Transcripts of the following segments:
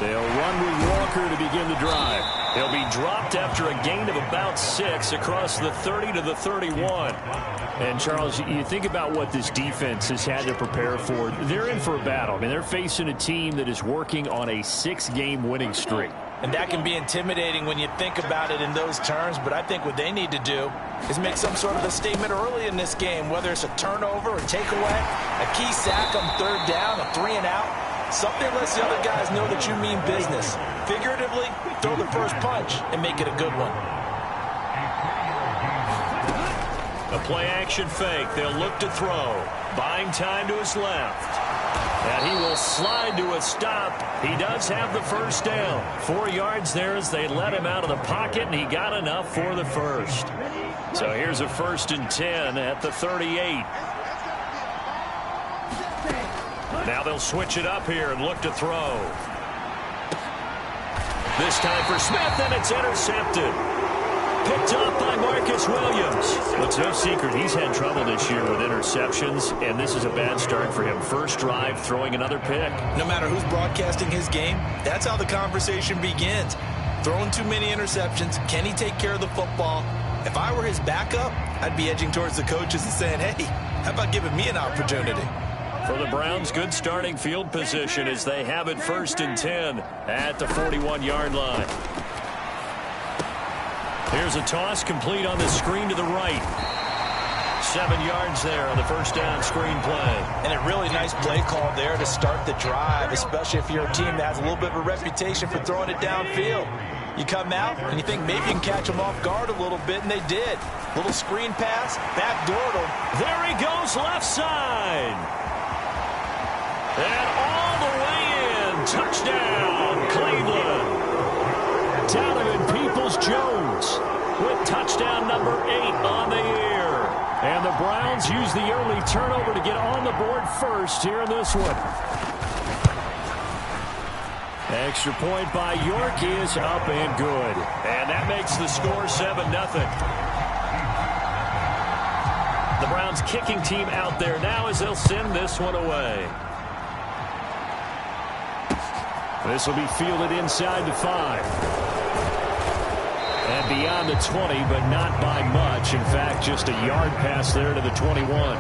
They'll run with Walker to begin the drive. He'll be dropped after a gain of about 6 across the 30 to the 31. And, Charles, you think about what this defense has had to prepare for. They're in for a battle. I mean, they're facing a team that is working on a 6-game winning streak. And that can be intimidating when you think about it in those terms. But I think what they need to do is make some sort of a statement early in this game, whether it's a turnover, a takeaway, a key sack on third down, a 3-and-out. Something lets the other guys know that you mean business. Figuratively, throw the first punch and make it a good one. A play-action fake. They'll look to throw. Buying time to his left. And he will slide to a stop. He does have the first down. 4 yards there as they let him out of the pocket, and he got enough for the first. So here's a 1st and 10 at the 38. Now they'll switch it up here and look to throw. This time for Smith, and it's intercepted. Picked up by Marcus Williams. It's no secret he's had trouble this year with interceptions, and this is a bad start for him. First drive, throwing another pick. No matter who's broadcasting his game, that's how the conversation begins. Throwing too many interceptions. Can he take care of the football? If I were his backup, I'd be edging towards the coaches and saying, hey, how about giving me an opportunity? For the Browns, good starting field position as they have it 1st and 10 at the 41-yard line. Here's a toss complete on the screen to the right. 7 yards there on the first down screen play. And a really nice play call there to start the drive, especially if you're a team that has a little bit of a reputation for throwing it downfield. You come out and you think maybe you can catch them off guard a little bit, and they did. Little screen pass, backdoored them. There he goes, left side. And all the way in. Touchdown, Cleveland. Donovan Peoples-Jones with touchdown number 8 on the year. And the Browns use the early turnover to get on the board first here in this one. Extra point by York is up and good. And that makes the score 7-0. The Browns kicking team out there now as they'll send this one away. This will be fielded inside the 5. And beyond the 20, but not by much. In fact, just a yard pass there to the 21.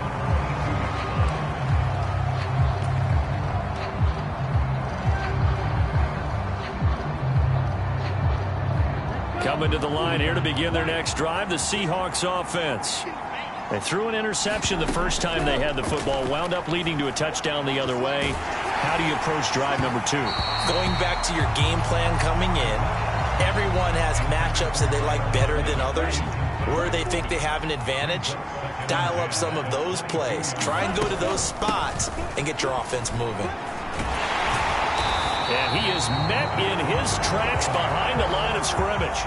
Coming to the line here to begin their next drive, the Seahawks offense. They threw an interception the first time they had the football, wound up leading to a touchdown the other way. How do you approach drive number 2? Going back to your game plan coming in, everyone has matchups that they like better than others, where they think they have an advantage. Dial up some of those plays. Try and go to those spots and get your offense moving. And he is met in his tracks behind the line of scrimmage.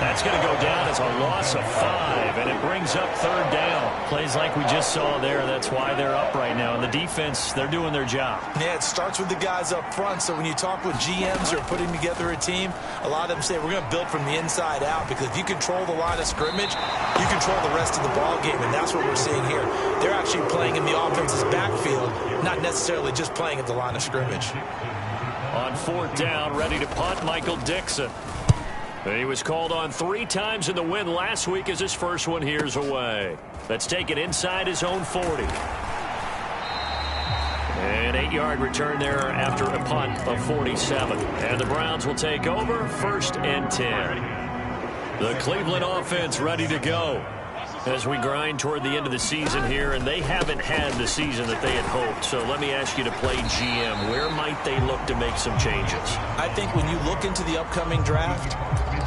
That's going to go down as a loss of 5, and it brings up 3rd down. Plays like we just saw there. That's why they're up right now. And the defense, they're doing their job. Yeah, it starts with the guys up front. So when you talk with GMs who are putting together a team, a lot of them say we're going to build from the inside out, because if you control the line of scrimmage, you control the rest of the ball game, and that's what we're seeing here. They're actually playing in the offense's backfield, not necessarily just playing at the line of scrimmage. On 4th down, ready to punt, Michael Dixon. He was called on 3 times in the win last week as his first one here's away. Let's take it inside his own 40. An 8-yard return there after a punt of 47. And the Browns will take over 1st and 10. The Cleveland offense ready to go as we grind toward the end of the season here, and they haven't had the season that they had hoped. So let me ask you to play GM. Where might they look to make some changes? I think when you look into the upcoming draft,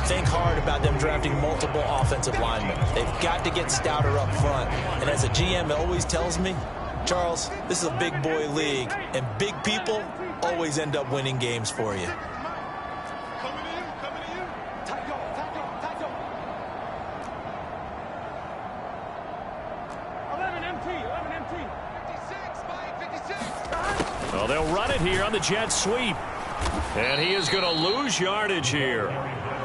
think hard about them drafting multiple offensive linemen. They've got to get stouter up front. And as a GM always tells me, Charles, this is a big boy league, and big people always end up winning games for you. Well, they'll run it here on the jet sweep. And he is going to lose yardage here.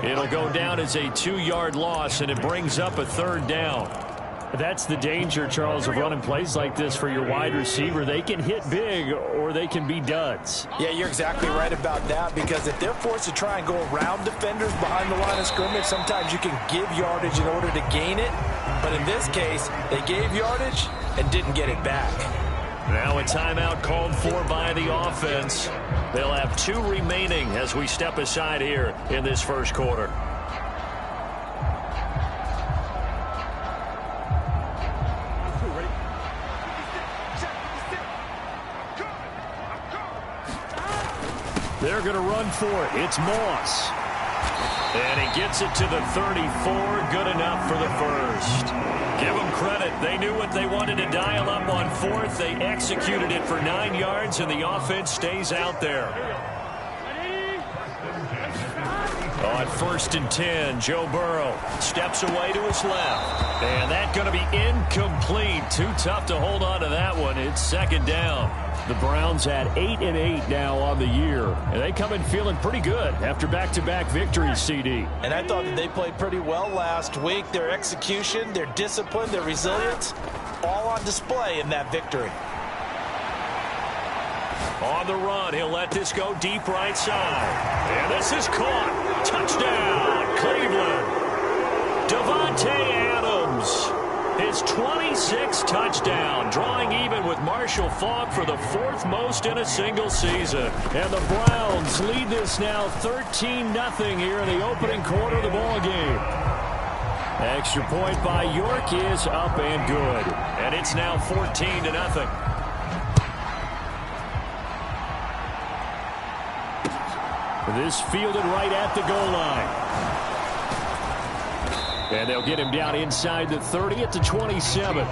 It'll go down as a 2-yard loss, and it brings up a 3rd down. That's the danger, Charles, of running plays like this for your wide receiver. They can hit big or they can be duds. Yeah, you're exactly right about that, because if they're forced to try and go around defenders behind the line of scrimmage, sometimes you can give yardage in order to gain it. But in this case, they gave yardage and didn't get it back. Now a timeout called for by the offense. They'll have 2 remaining as we step aside here in this first quarter. They're going to run for it. It's Moss. And he gets it to the 34. Good enough for the first. Give them credit. They knew what they wanted to dial up on 4th. They executed it for 9 yards, and the offense stays out there. On 1st and 10, Joe Burrow steps away to his left. And that's going to be incomplete. Too tough to hold on to that one. It's 2nd down. The Browns at 8-8 now on the year. And they come in feeling pretty good after back-to-back victories, CD. And I thought that they played pretty well last week. Their execution, their discipline, their resilience, all on display in that victory. On the run, he'll let this go deep right side. And this is caught. Touchdown, Cleveland. Devontae Adams. His 26th touchdown, drawing even with Marshall Faulk for the 4th most in a single season. And the Browns lead this now 13-0 here in the opening quarter of the ball game. Extra point by York is up and good. And it's now 14-0. This fielded right at the goal line. And they'll get him down inside the 30 at the 27.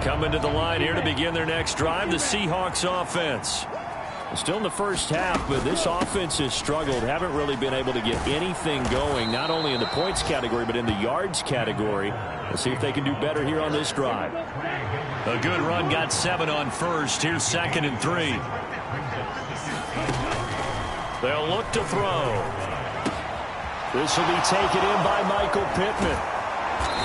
Coming to the line here to begin their next drive, the Seahawks offense. Still in the first half, but this offense has struggled. Haven't really been able to get anything going, not only in the points category, but in the yards category. Let's see if they can do better here on this drive. A good run, got 7 on 1st. Here's 2nd and 3. They'll look to throw. This will be taken in by Michael Pittman.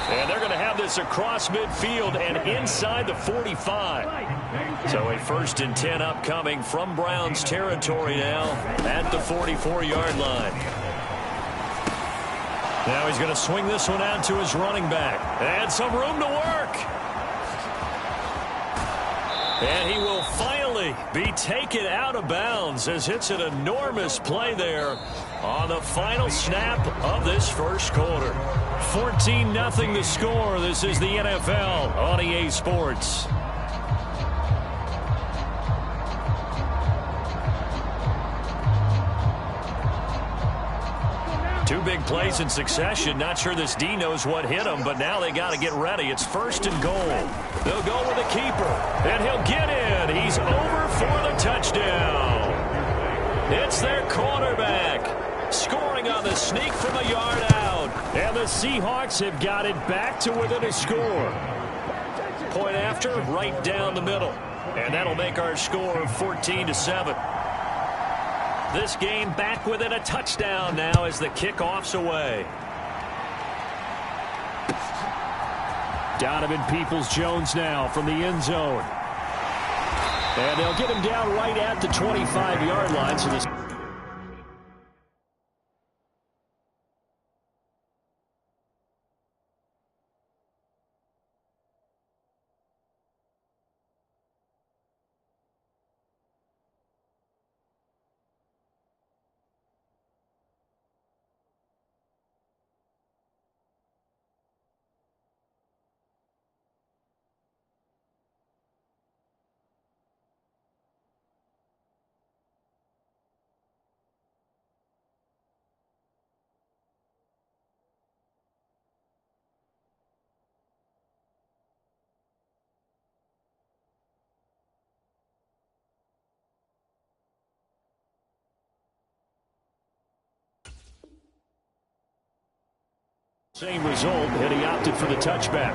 And they're going to have this across midfield and inside the 45. So a 1st and 10 upcoming from Browns territory now at the 44-yard line. Now he's going to swing this one out to his running back. And some room to work. And he will finally be taken out of bounds as it's an enormous play there on the final snap of this first quarter. 14-0 the score. This is the NFL on EA Sports. Two big plays in succession. Not sure this D knows what hit him, but now they got to get ready. It's 1st and goal. They'll go with a keeper, and he'll get in. He's over for the touchdown. It's their quarterback scoring on the sneak from a yard out. And the Seahawks have got it back to within a score. Point after, right down the middle. And that'll make our score 14-7. This game back within a touchdown now as the kickoff's away. Donovan Peoples-Jones now from the end zone. And they'll get him down right at the 25-yard line. So this same result, and he opted for the touchback.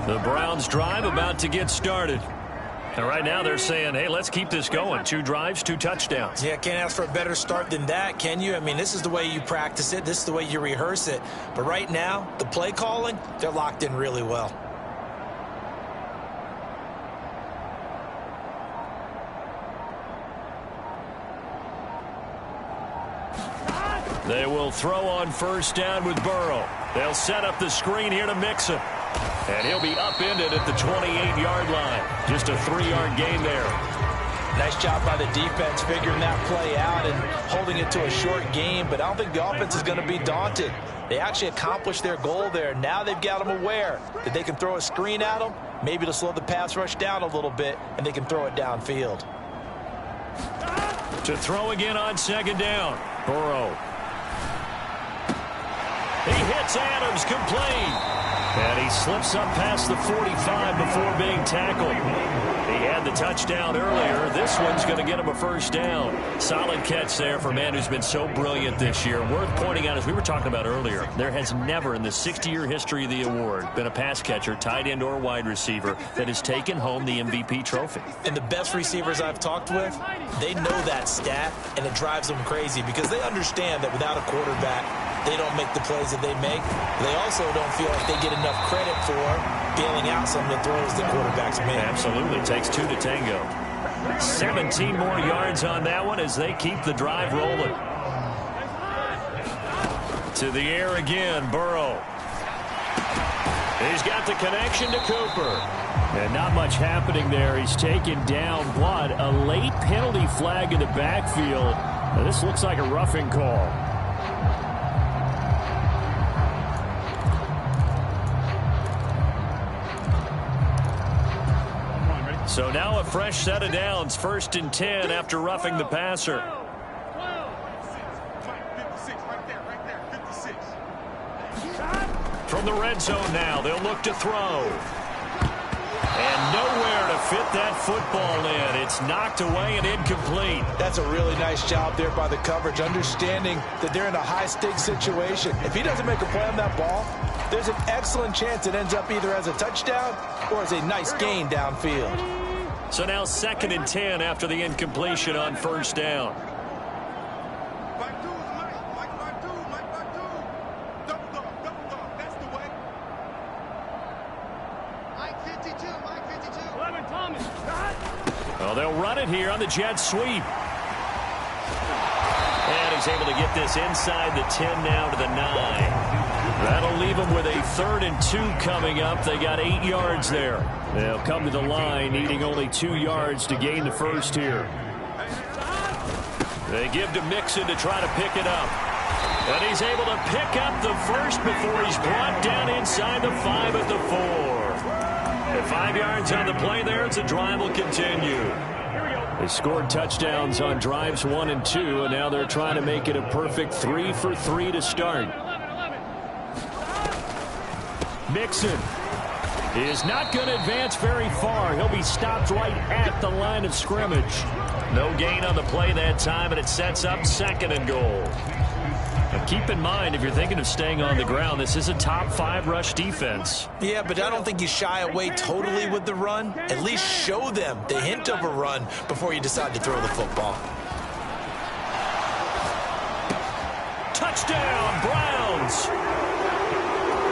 The Browns drive about to get started. And right now they're saying, hey, let's keep this going. 2 drives, 2 touchdowns. Yeah, can't ask for a better start than that, can you? I mean, this is the way you practice it. This is the way you rehearse it. But right now, the play calling, they're locked in really well. They will throw on first down with Burrow. They'll set up the screen here to Mixon. And he'll be upended at the 28-yard line. Just a 3-yard gain there. Nice job by the defense figuring that play out and holding it to a short game. But I don't think the offense is going to be daunted. They actually accomplished their goal there. Now they've got them aware that they can throw a screen at them, maybe to slow the pass rush down a little bit, and they can throw it downfield. To throw again on second down. Burrow. He hits Adams, complete. And he slips up past the 45 before being tackled. He had the touchdown earlier. This one's going to get him a first down. Solid catch there for a man who's been so brilliant this year. Worth pointing out, as we were talking about earlier, there has never in the 60-year history of the award been a pass catcher, tight end, or wide receiver that has taken home the MVP trophy. And the best receivers I've talked with, they know that stat, and it drives them crazy because they understand that without a quarterback, they don't make the plays that they make. They also don't feel like they get enough credit for bailing out some of the throws the quarterbacks make. Absolutely. Takes 2 to tango. 17 more yards on that one as they keep the drive rolling. To the air again, Burrow. He's got the connection to Cooper. And not much happening there. He's taken down, but a late penalty flag in the backfield. Now, this looks like a roughing call. So now a fresh set of downs, 1st and 10 after roughing the passer. From the red zone now, they'll look to throw. And nowhere to fit that football in. It's knocked away and incomplete. That's a really nice job there by the coverage, understanding that they're in a high-stakes situation. If he doesn't make a play on that ball, there's an excellent chance it ends up either as a touchdown or as a nice gain downfield. So now 2nd and 10 after the incompletion on first down. Well, they'll run it here on the jet sweep. And he's able to get this inside the 10 now to the 9. That'll leave them with a 3rd and 2 coming up. They got 8 yards there. They'll come to the line needing only 2 yards to gain the first here. They give to Mixon to try to pick it up. And he's able to pick up the first before he's brought down inside the 5 at the 4. At 5 yards on the play there, it's a drive will continue. They scored touchdowns on drives 1 and 2, and now they're trying to make it a perfect 3 for 3 to start. Mixon is not going to advance very far. He'll be stopped right at the line of scrimmage. No gain on the play that time, and it sets up 2nd and goal. Now keep in mind, if you're thinking of staying on the ground, this is a top 5 rush defense. Yeah, but I don't think you shy away totally with the run. At least show them the hint of a run before you decide to throw the football. Touchdown, Browns!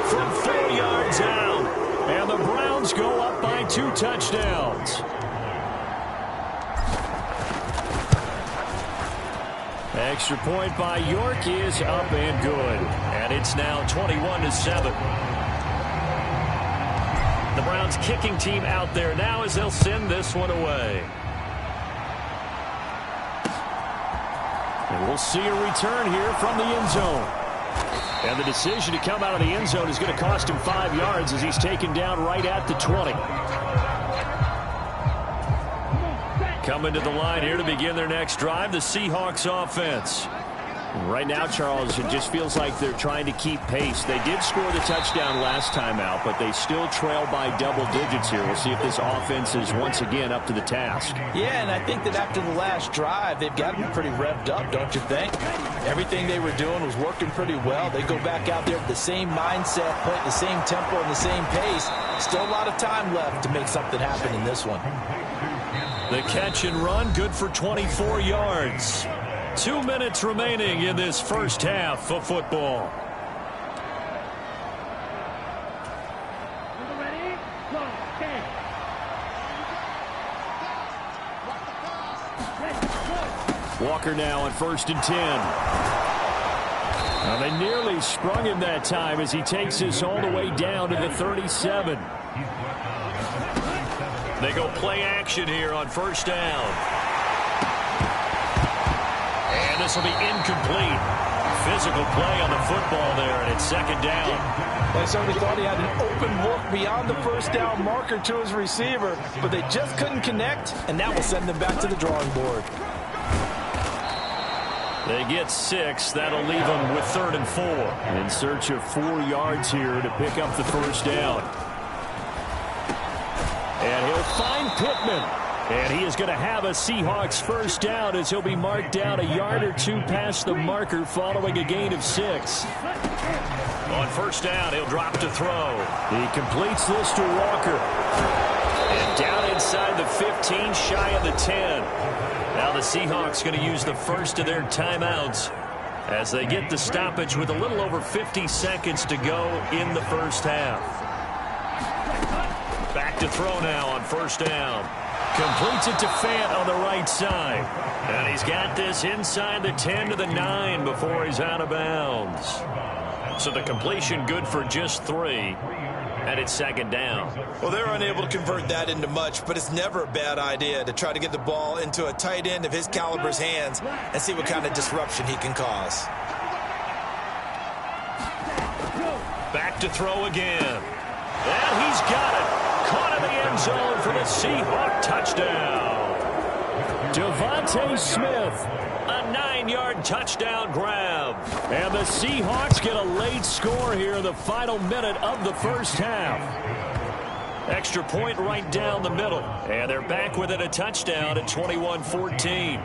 From 4 yards out. And the Browns go up by 2 touchdowns. Extra point by York is up and good. And it's now 21-7. The Browns kicking team out there now as they'll send this one away. And we'll see a return here from the end zone. And the decision to come out of the end zone is going to cost him 5 yards as he's taken down right at the 20. Coming to the line here to begin their next drive, the Seahawks offense. Right now, Charles, it just feels like they're trying to keep pace. They did score the touchdown last time out, but they still trail by double digits here. We'll see if this offense is once again up to the task. Yeah, and I think that after the last drive, they've got to be pretty revved up, don't you think? Everything they were doing was working pretty well. They go back out there with the same mindset, playing the same tempo and the same pace. Still a lot of time left to make something happen in this one. The catch and run, good for 24 yards. 2 minutes remaining in this first half of football. Walker now on 1st and 10. Well, they nearly sprung him that time as he takes this all the way down to the 37. They go play action here on 1st down. And this will be incomplete. Physical play on the football there, and it's 2nd down. They certainly thought he had an open look beyond the 1st down marker to his receiver, but they just couldn't connect, and that will send them back to the drawing board. They get 6. That'll leave them with 3rd and 4. In search of 4 yards here to pick up the 1st down. And he'll find Pittman. And he is going to have a Seahawks 1st down as he'll be marked down a yard or 2 past the marker following a gain of 6. On 1st down, he'll drop to throw. He completes this to Walker. And down inside the 15, shy of the 10. Now the Seahawks going to use the first of their timeouts as they get the stoppage with a little over 50 seconds to go in the first half. Back to throw now on 1st down. Completes it to Fant on the right side. And he's got this inside the 10 to the 9 before he's out of bounds. So the completion good for just 3. And it's 2nd down. Well, they're unable to convert that into much, but it's never a bad idea to try to get the ball into a tight end of his caliber's hands and see what kind of disruption he can cause. Back to throw again. And he's got it. Caught in the end zone for the Seahawk touchdown. Devontae Smith, a 9-yard touchdown grab. And the Seahawks get a late score here in the final minute of the first half. Extra point right down the middle. And they're back within a touchdown at 21-14.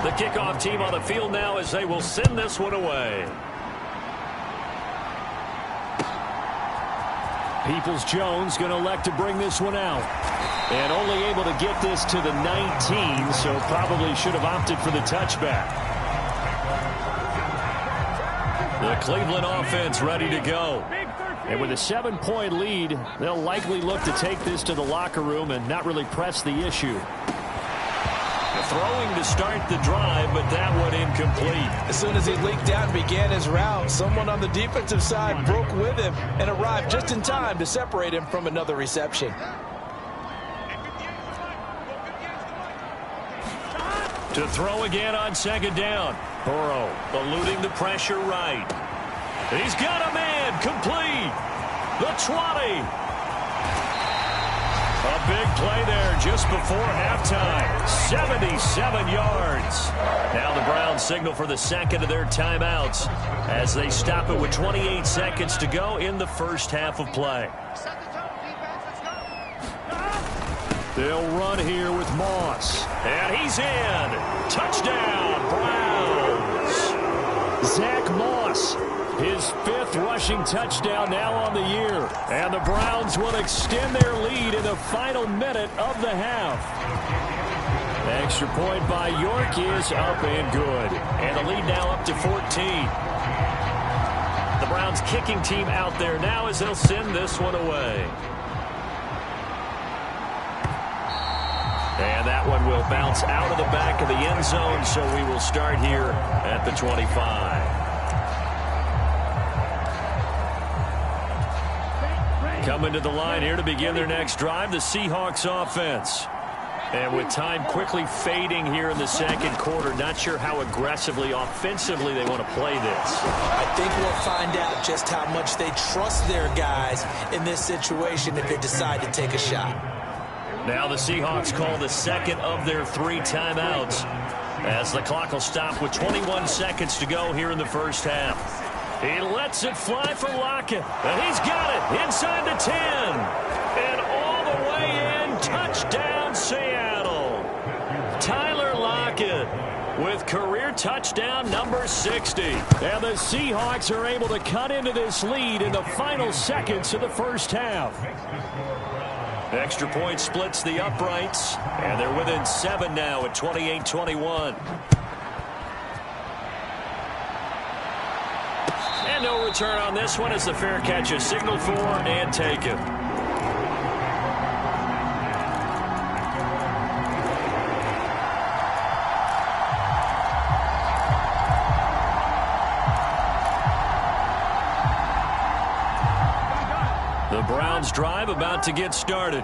The kickoff team on the field now as they will send this one away. Peoples-Jones going to elect to bring this one out. And only able to get this to the 19, so probably should have opted for the touchback. The Cleveland offense ready to go. And with a 7-point lead, they'll likely look to take this to the locker room and not really press the issue. Throwing to start the drive, but that one incomplete. As soon as he leaked out and began his route, someone on the defensive side broke with him and arrived just in time to separate him from another reception. To throw again on 2nd down. Burrow eluding the pressure right. He's got a man complete. The 20. A big play there just before halftime. 77 yards. Now the Browns signal for the 2nd of their timeouts as they stop it with 28 seconds to go in the first half of play. They'll run here with Moss. And he's in. Touchdown, Browns. Zach Moss, his 5th rushing touchdown now on the year. And the Browns will extend their lead in the final minute of the half. Extra point by York is up and good. And the lead now up to 14. The Browns kicking team out there now as they'll send this one away. And that one will bounce out of the back of the end zone, so we will start here at the 25. Coming to the line here to begin their next drive, the Seahawks offense. And with time quickly fading here in the 2nd quarter, not sure how aggressively, offensively they want to play this. I think we'll find out just how much they trust their guys in this situation if they decide to take a shot. Now the Seahawks call the second of their 3 timeouts, as the clock will stop with 21 seconds to go here in the first half. He lets it fly for Lockett, and he's got it inside the 10. And all the way in, touchdown Seattle. Tyler Lockett with career touchdown number 60. And the Seahawks are able to cut into this lead in the final seconds of the first half. Extra point splits the uprights, and they're within 7 now at 28-21. And no return on this one as the fair catch is signaled for and taken. The Browns drive about to get started.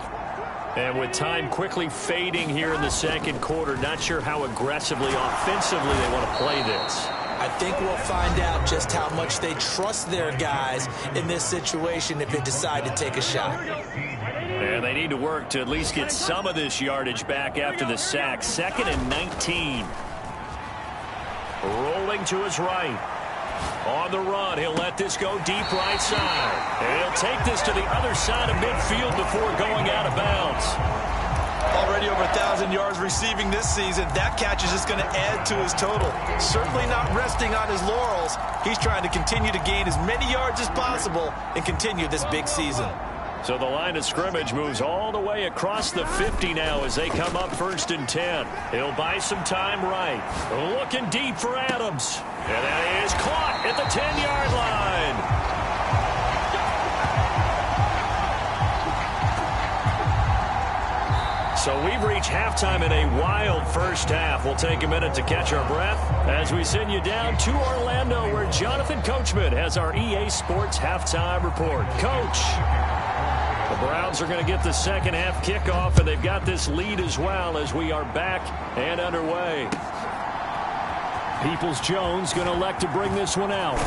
And with time quickly fading here in the second quarter, not sure how aggressively, offensively they want to play this. I think we'll find out just how much they trust their guys in this situation if they decide to take a shot. And they need to work to at least get some of this yardage back after the sack. 2nd and 19. Rolling to his right. On the run, he'll let this go deep right side. And he'll take this to the other side of midfield before going out of bounds. Already over 1,000 yards receiving this season. That catch is just going to add to his total. Certainly not resting on his laurels. He's trying to continue to gain as many yards as possible and continue this big season. So the line of scrimmage moves all the way across the 50 now as they come up 1st and 10. He'll buy some time right. Looking deep for Adams. And that is caught at the 10-yard line. So we've reached halftime in a wild first half. We'll take a minute to catch our breath as we send you down to Orlando, where Jonathan Coachman has our EA Sports halftime report. Coach, the Browns are going to get the second half kickoff, and they've got this lead as well as we are back and underway. Peoples-Jones going to elect to bring this one out.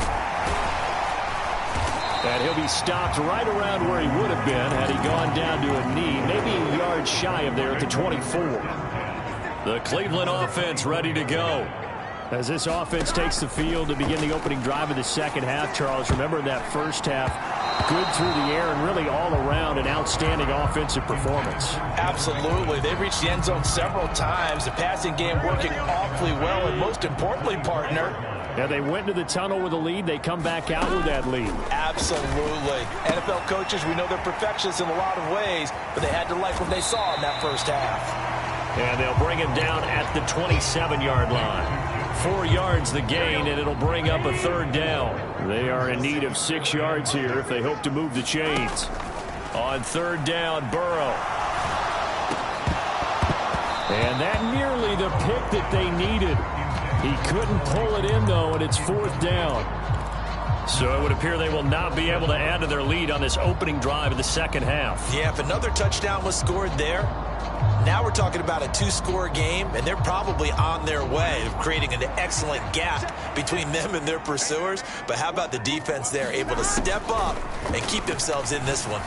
And he'll be stopped right around where he would have been had he gone down to a knee, maybe a yard shy of there at the 24. The Cleveland offense ready to go. As this offense takes the field to begin the opening drive of the second half, Charles, remember that first half, good through the air and really all around an outstanding offensive performance. Absolutely. They reached the end zone several times. The passing game working awfully well, and most importantly, partner, yeah, they went into the tunnel with a lead. They come back out with that lead. Absolutely. NFL coaches, we know they're perfectionists in a lot of ways, but they had to like what they saw in that first half. And they'll bring him down at the 27-yard line. 4 yards the gain, and it'll bring up a 3rd down. They are in need of 6 yards here if they hope to move the chains. On 3rd down, Burrow. And that nearly the pick that they needed. He couldn't pull it in, though, and it's 4th down. So it would appear they will not be able to add to their lead on this opening drive of the second half. Yeah, if another touchdown was scored there, now we're talking about a 2-score game, and they're probably on their way of creating an excellent gap between them and their pursuers. But how about the defense there, able to step up and keep themselves in this one?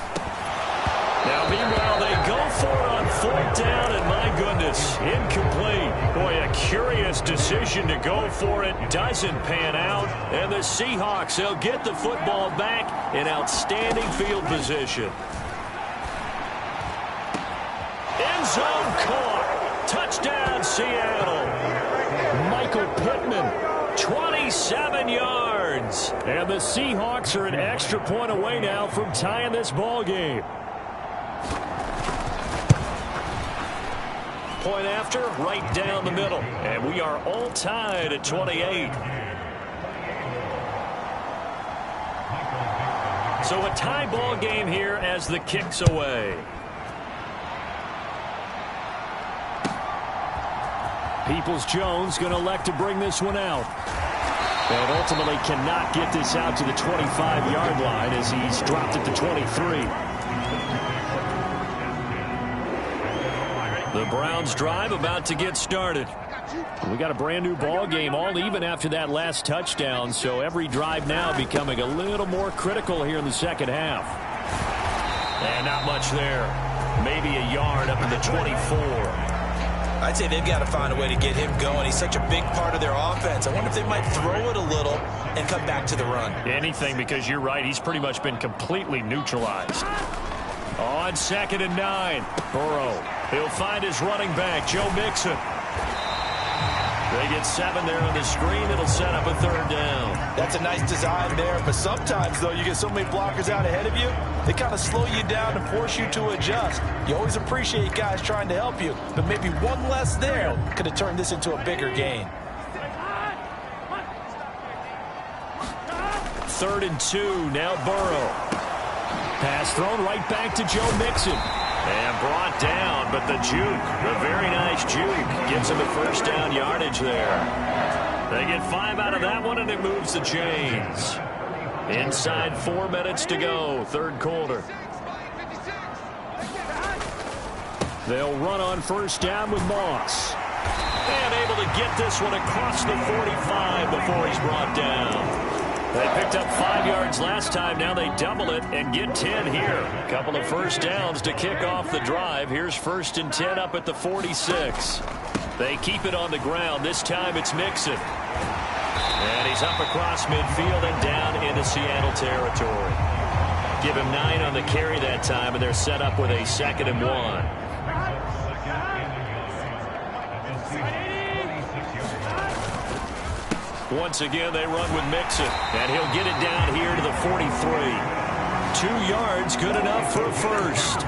Now, meanwhile, they go for it on 4th down, and my goodness, incomplete. Boy, a curious decision to go for it. Doesn't pan out. And the Seahawks, they'll get the football back in outstanding field position. End zone caught. Touchdown, Seattle. Michael Pittman. 27 yards. And the Seahawks are an extra point away now from tying this ball game. Point after, right down the middle. And we are all tied at 28. So a tie ball game here as the kick's away. Peoples-Jones going to elect to bring this one out. And ultimately cannot get this out to the 25-yard line as he's dropped at the 23. The Browns drive about to get started. We got a brand new ball game, all even after that last touchdown. So every drive now becoming a little more critical here in the second half. And not much there. maybe a yard up in the 24. I'd say they've got to find a way to get him going. He's such a big part of their offense. I wonder if they might throw it a little and come back to the run. Anything, because you're right. He's pretty much been completely neutralized. On 2nd and 9, Burrow. He'll find his running back, Joe Mixon. They get 7 there on the screen. It'll set up a 3rd down. That's a nice design there, but sometimes, though, you get so many blockers out ahead of you, they kind of slow you down and force you to adjust. You always appreciate guys trying to help you, but maybe one less there could have turned this into a bigger gain. 3rd and 2, now Burrow. Pass thrown right back to Joe Mixon. And brought down, but the juke, a very nice juke, gives him a 1st down yardage there. They get 5 out of that one, and it moves the chains. Inside 4 minutes to go, 3rd quarter. They'll run on 1st down with Moss. And able to get this one across the 45 before he's brought down. They picked up 5 yards last time. Now they double it and get 10 here. A couple of 1st downs to kick off the drive. Here's 1st and 10 up at the 46. They keep it on the ground. This time it's Mixon. And he's up across midfield and down into Seattle territory. Give him 9 on the carry that time, and they're set up with a 2nd and 1. Once again, they run with Mixon, and he'll get it down here to the 43. 2 yards, good enough for a 1st.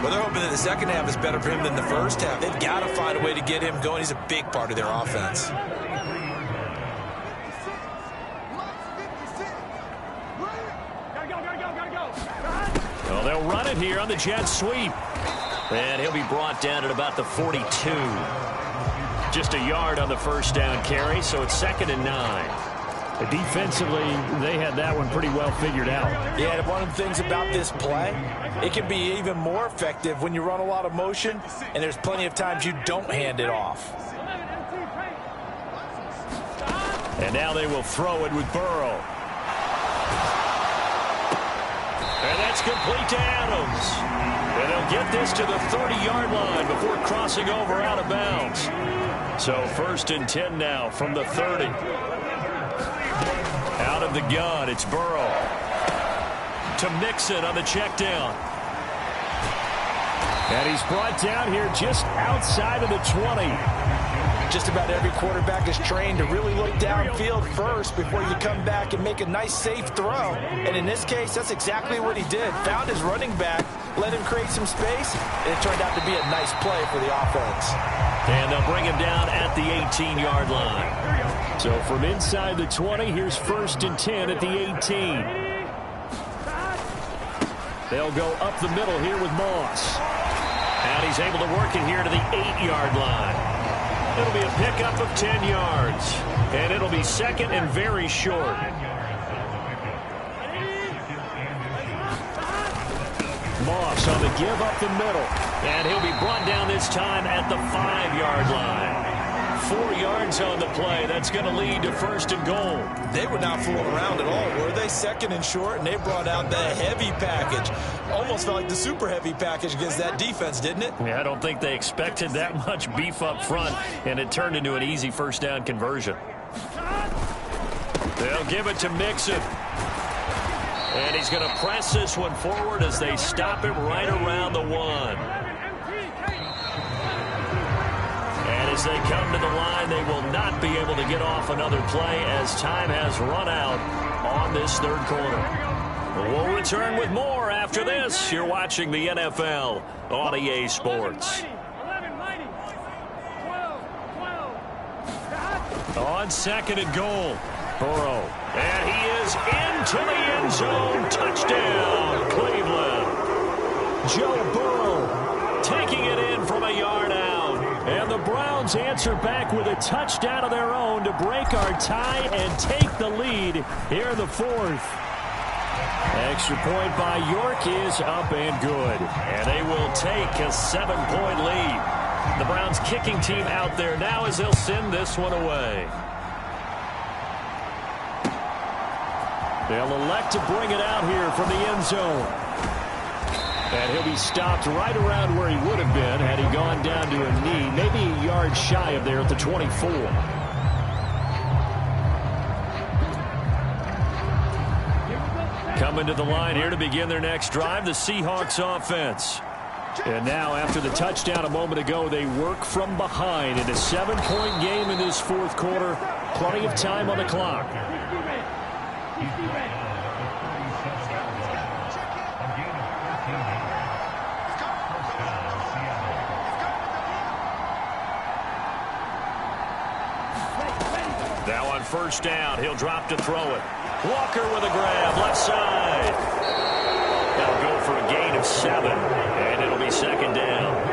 Well, they're hoping that the second half is better for him than the first half. They've got to find a way to get him going. He's a big part of their offense. Well, they'll run it here on the jet sweep. And he'll be brought down at about the 42. Just a yard on the 1st down carry, so it's 2nd and 9. Defensively, they had that one pretty well figured out. Yeah, and one of the things about this play, it can be even more effective when you run a lot of motion, and there's plenty of times you don't hand it off. And now they will throw it with Burrow. And that's complete to Adams. And they'll get this to the 30-yard line before crossing over out of bounds. So 1st and 10 now from the 30. Out of the gun, it's Burrow. To Mixon on the check down. And he's brought down here just outside of the 20. Just about every quarterback is trained to really look downfield first before you come back and make a nice, safe throw. And in this case, that's exactly what he did. Found his running back, let him create some space, and it turned out to be a nice play for the offense. And they'll bring him down at the 18-yard line. So from inside the 20, here's 1st and 10 at the 18. They'll go up the middle here with Moss. And he's able to work it here to the 8-yard line. It'll be a pickup of 10 yards. And it'll be 2nd and very short. Moss on the give up the middle. And he'll be brought down this time at the 5-yard line. 4 yards on the play. That's going to lead to 1st and goal. They were not fooling around at all, were they? 2nd and short, and they brought out the heavy package. Almost felt like the super heavy package against that defense, didn't it? Yeah, I don't think they expected that much beef up front, and it turned into an easy 1st down conversion. They'll give it to Mixon. And he's going to press this one forward as they stop him right around the 1. As they come to the line, they will not be able to get off another play as time has run out on this 3rd quarter. We'll return with more after this. You're watching the NFL on EA Sports. On 2nd and goal, Burrow. And he is into the end zone. Touchdown, Cleveland. Joe Burrow taking it in from a yard out. And the Browns answer back with a touchdown of their own to break our tie and take the lead here in the 4th. Extra point by York is up and good. And they will take a 7-point lead. The Browns kicking team out there now as they'll send this one away. They'll elect to bring it out here from the end zone. And he'll be stopped right around where he would have been had he gone down to a knee, maybe a yard shy of there at the 24. Coming to the line here to begin their next drive, the Seahawks offense. And now, after the touchdown a moment ago, they work from behind in a 7-point game in this fourth quarter. Plenty of time on the clock. Now on first down, he'll drop to throw it. Walker with a grab, left side. That'll go for a gain of 7, and it'll be second down.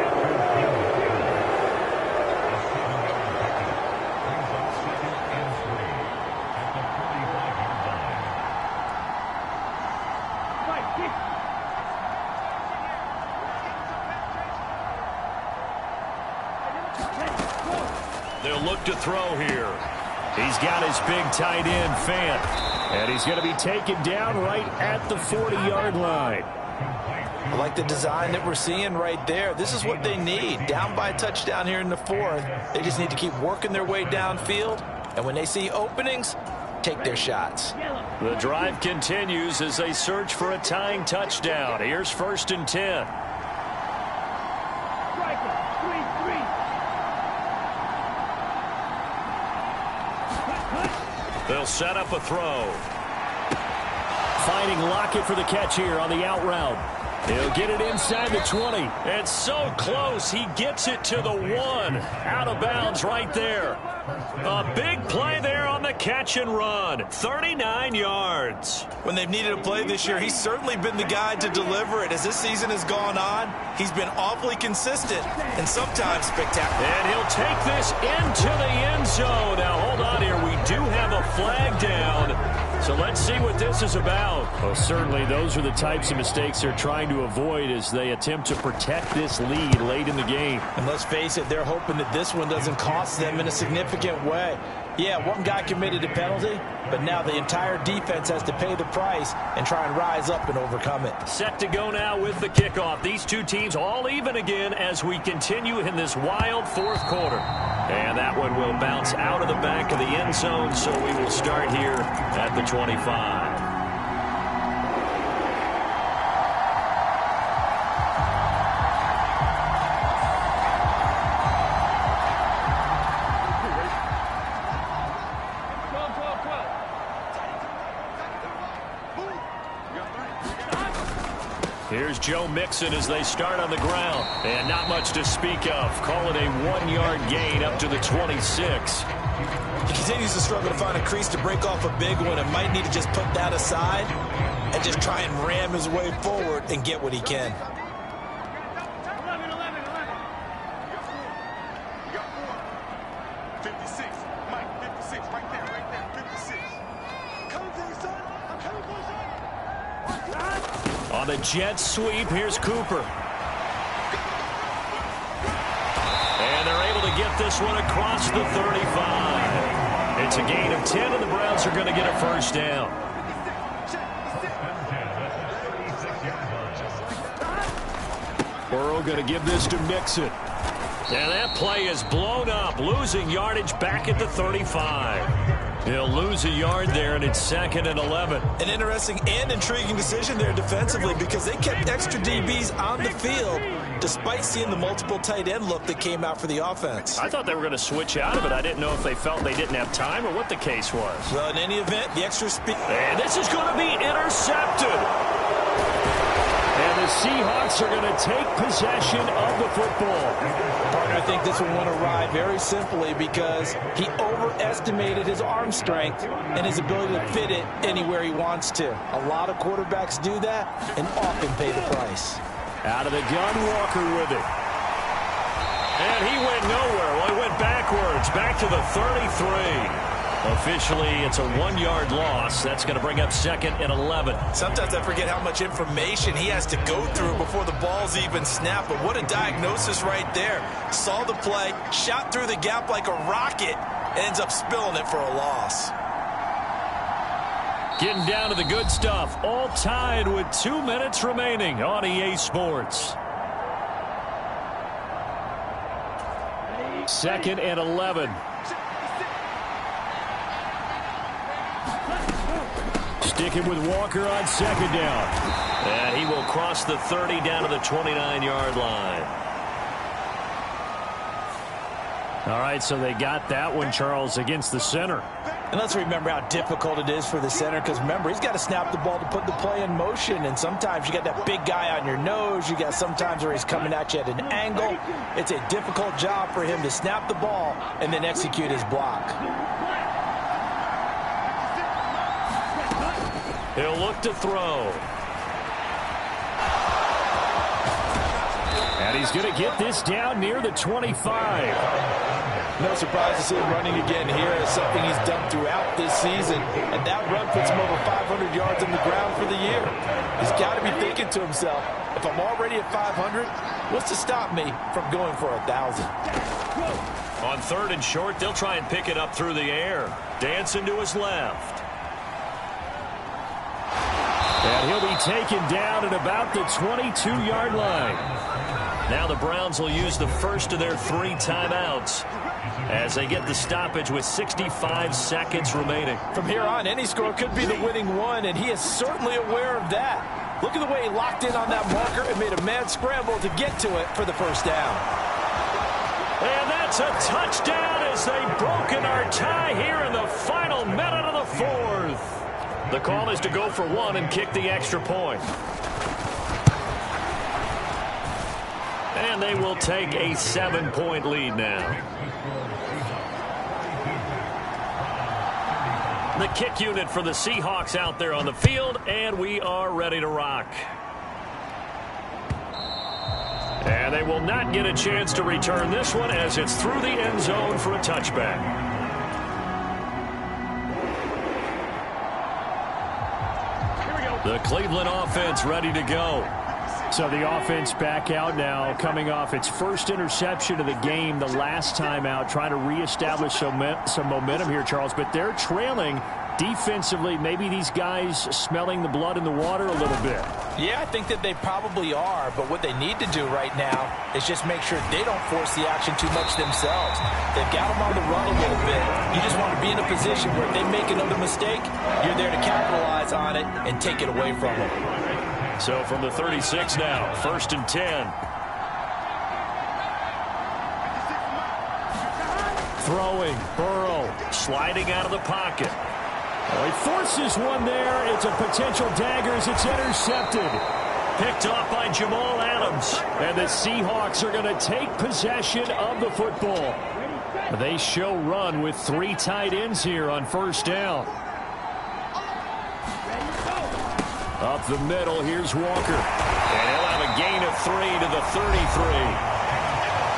They'll look to throw here. He's got his big tight end, Fant. And he's going to be taken down right at the 40-yard line. I like the design that we're seeing right there. This is what they need. Down by a touchdown here in the fourth. They just need to keep working their way downfield. And when they see openings, take their shots. The drive continues as they search for a tying touchdown. Here's first and 10. They'll set up a throw. Finding Lockett for the catch here on the out route. He'll get it inside the 20. It's so close. He gets it to the 1. Out of bounds right there. A big play there on the catch and run. 39 yards. When they've needed a play this year, he's certainly been the guy to deliver it. As this season has gone on, he's been awfully consistent and sometimes spectacular. And he'll take this into the end zone. Now, hold on here. We do have a flag down. So let's see what this is about. Well, certainly those are the types of mistakes they're trying to avoid as they attempt to protect this lead late in the game. And let's face it, they're hoping that this one doesn't cost them in a significant way. Yeah, one guy committed a penalty, but now the entire defense has to pay the price and try and rise up and overcome it. Set to go now with the kickoff. These two teams all even again as we continue in this wild fourth quarter. And that one will bounce out of the back of the end zone, so we will start here at the 25. Here's Joe Mixon as they start on the ground. And not much to speak of. Call it a 1-yard gain up to the 26. He continues to struggle to find a crease to break off a big one and might need to just put that aside and just try and ram his way forward and get what he can. On the jet sweep, here's Cooper. And they're able to get this one across the 35. It's a gain of 10, and the Browns are going to get a first down. Burrow going to give this to Mixon. And that play is blown up, losing yardage back at the 35. He'll lose a yard there, and it's 2nd and 11. An interesting and intriguing decision there defensively because they kept extra DBs on the field despite seeing the multiple tight end look that came out for the offense. I thought they were going to switch out of it. I didn't know if they felt they didn't have time or what the case was. Well, in any event, the extra speed. And this is going to be intercepted. And the Seahawks are going to take possession of the football. Partner, I think this will want to ride very simply because he overestimated his arm strength and his ability to fit it anywhere he wants to. A lot of quarterbacks do that and often pay the price. Out of the gun, Walker with it. And he went nowhere. Well, he went backwards, back to the 33. Officially, it's a 1-yard loss. That's going to bring up 2nd and 11. Sometimes I forget how much information he has to go through before the ball's even snapped. But what a diagnosis right there. Saw the play, shot through the gap like a rocket, and ends up spilling it for a loss. Getting down to the good stuff. All tied with 2 minutes remaining on EA Sports. 2nd and 11. Sticking with Walker on 2nd down. And he will cross the 30 down to the 29-yard line. All right, so they got that one, Charles, against the center. And let's remember how difficult it is for the center, because remember, he's got to snap the ball to put the play in motion, and sometimes you got that big guy on your nose. You got sometimes where he's coming at you at an angle. It's a difficult job for him to snap the ball and then execute his block. He'll look to throw. And he's going to get this down near the 25. No surprise to see him running again here. It's something he's done throughout this season. And that run puts him over 500 yards on the ground for the year. He's got to be thinking to himself, if I'm already at 500, what's to stop me from going for 1,000? On 3rd and short, they'll try and pick it up through the air. Dancing to his left. And he'll be taken down at about the 22-yard line. Now the Browns will use the first of their 3 timeouts as they get the stoppage with 65 seconds remaining. From here on, any score could be the winning one, and he is certainly aware of that. Look at the way he locked in on that marker and made a mad scramble to get to it for the first down. And that's a touchdown as they've broken our tie here in the final minute of the 4th. The call is to go for 1 and kick the extra point. And they will take a 7-point lead now. The kick unit for the Seahawks out there on the field, and we are ready to rock. And they will not get a chance to return this one as it's through the end zone for a touchback. The Cleveland offense ready to go. So the offense back out now, coming off its first interception of the game the last time out, trying to reestablish some momentum here, Charles. But they're trailing defensively. Maybe these guys smelling the blood in the water a little bit. Yeah, I think that they probably are. But what they need to do right now is just make sure they don't force the action too much themselves. They've got them on the run a little bit. You just want to be in a position where if they make another mistake, you're there to capitalize on it and take it away from them. So from the 36 now, 1st and 10. Throwing, Burrow, Sliding out of the pocket. Oh, he forces one there. It's a potential dagger as it's intercepted. Picked off by Jamal Adams. And the Seahawks are going to take possession of the football. They show run with 3 tight ends here on 1st down. Up the middle, here's Walker. And he'll have a gain of 3 to the 33.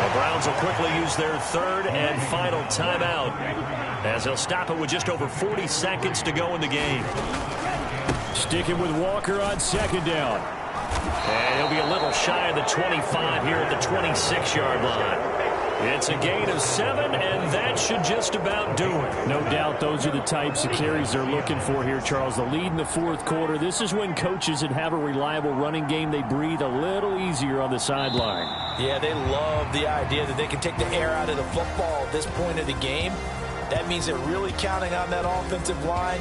The Browns will quickly use their 3rd and final timeout as they'll stop it with just over 40 seconds to go in the game. Sticking with Walker on 2nd down. And he'll be a little shy of the 25 here at the 26-yard line. It's a gain of 7, and that should just about do it. No doubt those are the types of carries they're looking for here, Charles. The lead in the 4th quarter. This is when coaches that have a reliable running game, they breathe a little easier on the sideline. Yeah, they love the idea that they can take the air out of the football at this point of the game. That means they're really counting on that offensive line.